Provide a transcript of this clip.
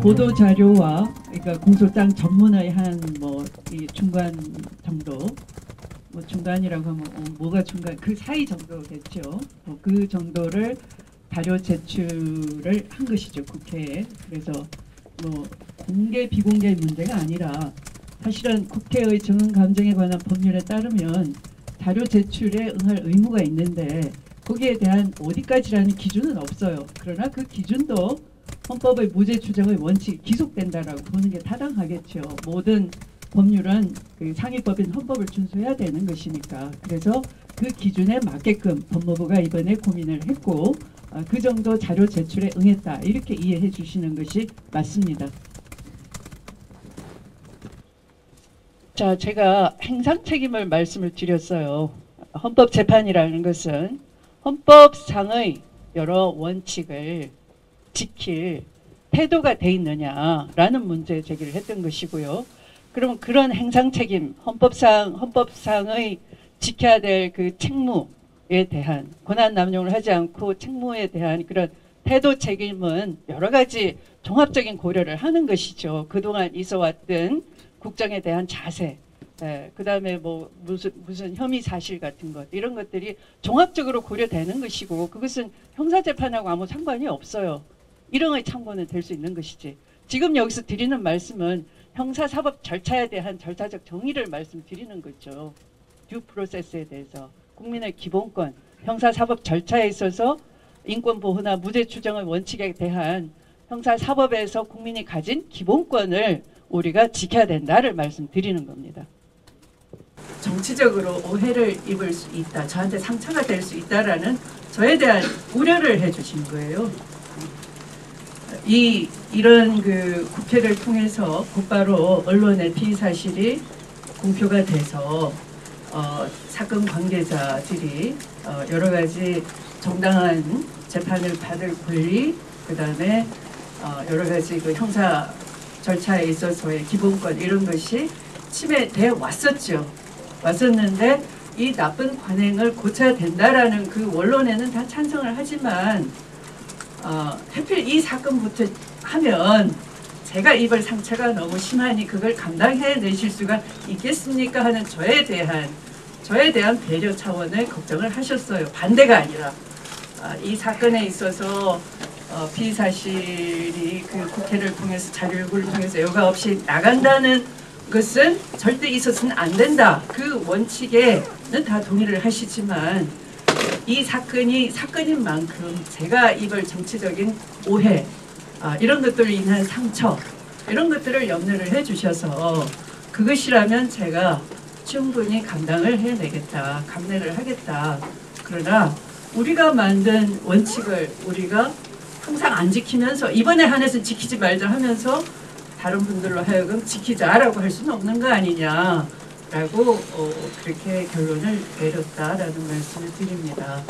보도 자료와 그러니까 공소장 전문의 한 뭐 이 중간 정도, 뭐 중간이라고 하면 뭐가 중간 그 사이 정도겠죠. 그 정도를 자료 제출을 한 것이죠, 국회에. 그래서 뭐 공개 비공개의 문제가 아니라 사실은 국회의 정은 감정에 관한 법률에 따르면 자료 제출에 응할 의무가 있는데 거기에 대한 어디까지라는 기준은 없어요. 그러나 그 기준도 헌법의 무죄 추정의 원칙이 기속된다라고 보는 게 타당하겠죠. 모든 법률은 그 상위법인 헌법을 준수해야 되는 것이니까. 그래서 그 기준에 맞게끔 법무부가 이번에 고민을 했고 그 정도 자료 제출에 응했다. 이렇게 이해해 주시는 것이 맞습니다. 자, 제가 행상 책임을 말씀을 드렸어요. 헌법재판이라는 것은 헌법상의 여러 원칙을 지킬 태도가 돼 있느냐라는 문제 제기를 했던 것이고요. 그러면 그런 행상 책임, 헌법상의 지켜야 될 그 책무에 대한 권한 남용을 하지 않고 책무에 대한 그런 태도 책임은 여러 가지 종합적인 고려를 하는 것이죠. 그동안 있어왔던 국정에 대한 자세, 그 다음에 뭐 무슨 혐의 사실 같은 것, 이런 것들이 종합적으로 고려되는 것이고 그것은 형사재판하고 아무 상관이 없어요. 일형의 참고는 될 수 있는 것이지. 지금 여기서 드리는 말씀은 형사사법 절차에 대한 절차적 정의를 말씀드리는 거죠. 듀 프로세스에 대해서 국민의 기본권, 형사사법 절차에 있어서 인권보호나 무죄 추정의 원칙에 대한 형사사법에서 국민이 가진 기본권을 우리가 지켜야 된다를 말씀드리는 겁니다. 정치적으로 오해를 입을 수 있다, 저한테 상처가 될 수 있다라는 저에 대한 우려를 해주신 거예요. 이런 그 국회를 통해서 곧바로 언론의 피의 사실이 공표가 돼서 사건 관계자들이 여러 가지 정당한 재판을 받을 권리, 그 다음에 여러 가지 그 형사 절차에 있어서의 기본권 이런 것이 침해돼 왔었는데 이 나쁜 관행을 고쳐야 된다라는 그 원론에는 다 찬성을 하지만 하필 이 사건부터 하면 제가 입을 상처가 너무 심하니 그걸 감당해내실 수가 있겠습니까 하는 저에 대한 배려 차원의 걱정을 하셨어요. 반대가 아니라 이 사건에 있어서 피의 사실이 그 국회를 통해서 자료 요구를 통해서 여과 없이 나간다는 것은 절대 있어서는 안 된다. 그 원칙에는 다 동의를 하시지만 이 사건이 사건인 만큼 제가 입을 정치적인 오해, 이런 것들로 인한 상처, 이런 것들을 염려를 해주셔서 그것이라면 제가 충분히 감당을 해내겠다, 감내를 하겠다. 그러나 우리가 만든 원칙을 우리가 항상 안 지키면서 이번에 한해서 지키지 말자 하면서 다른 분들로 하여금 지키자라고 할 수는 없는 거 아니냐라고 그렇게 결론을 내렸다라는 말씀을 드립니다.